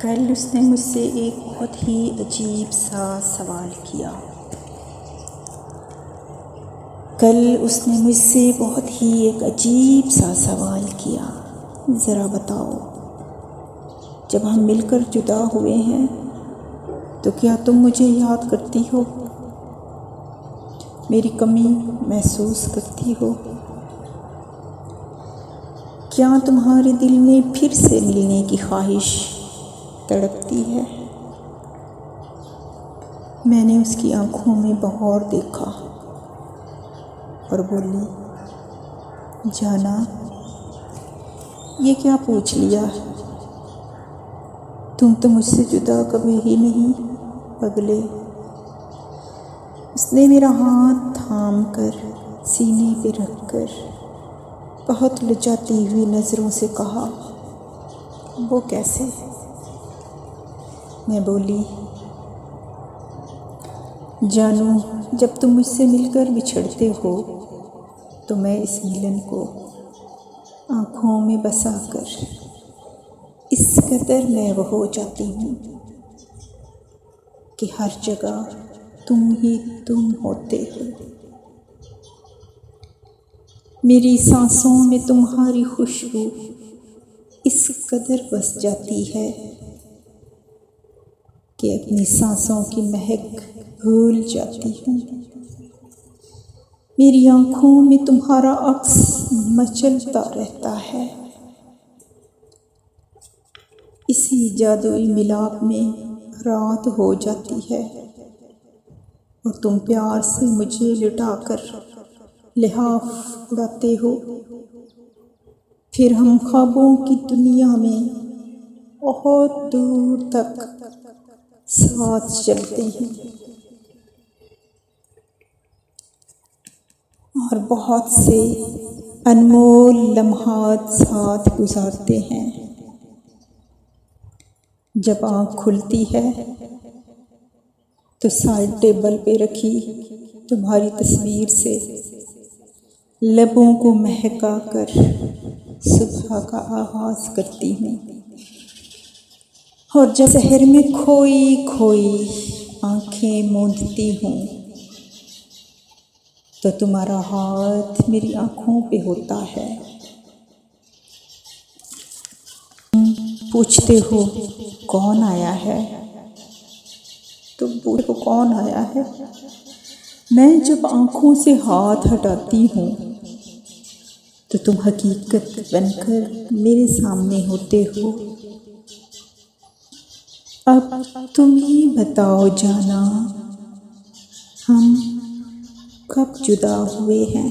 कल उसने मुझसे एक बहुत ही अजीब सा सवाल किया। एक अजीब सा सवाल किया। ज़रा बताओ, जब हम मिलकर जुदा हुए हैं तो क्या तुम मुझे याद करती हो? मेरी कमी महसूस करती हो? क्या तुम्हारे दिल में फिर से मिलने की ख्वाहिश तड़पती है? मैंने उसकी आँखों में बहौर देखा और बोली, जाना, ये क्या पूछ लिया? तुम तो मुझसे जुदा कभी ही नहीं, पगले। उसने मेरा हाथ थाम कर सीने पे रखकर बहुत लजाती हुई नज़रों से कहा, वो कैसे? मैं बोली, जानू, जब तुम मुझसे मिलकर बिछड़ते हो तो मैं इस मिलन को आँखों में बसा कर इस कदर महव हो जाती हूँ कि हर जगह तुम ही तुम होते हो। मेरी सांसों में तुम्हारी खुशबू इस कदर बस जाती है कि अपनी सांसों की महक भूल जाती हूँ। मेरी आँखों में तुम्हारा अक्स मचलता रहता है। इसी जादुई मिलाप में रात हो जाती है और तुम प्यार से मुझे लुटाकर लिहाफ उड़ाते हो। फिर हम ख्वाबों की दुनिया में बहुत दूर तक साथ चलते हैं और बहुत से अनमोल लम्हात साथ गुजारते हैं। जब आँख खुलती है तो साइड टेबल पे रखी तुम्हारी तस्वीर से लबों को महका कर सुबह का आगाज़ करती हूँ और जब शहर में खोई खोई आँखें मूंदती हूँ तो तुम्हारा हाथ मेरी आँखों पे होता है। पूछते हो कौन आया है? तुम पूछो कौन आया है? मैं जब आँखों से हाथ हटाती हूँ तो तुम हकीकत बनकर मेरे सामने होते हो। अब तुम ही बताओ जाना, हम कब जुदा हुए हैं?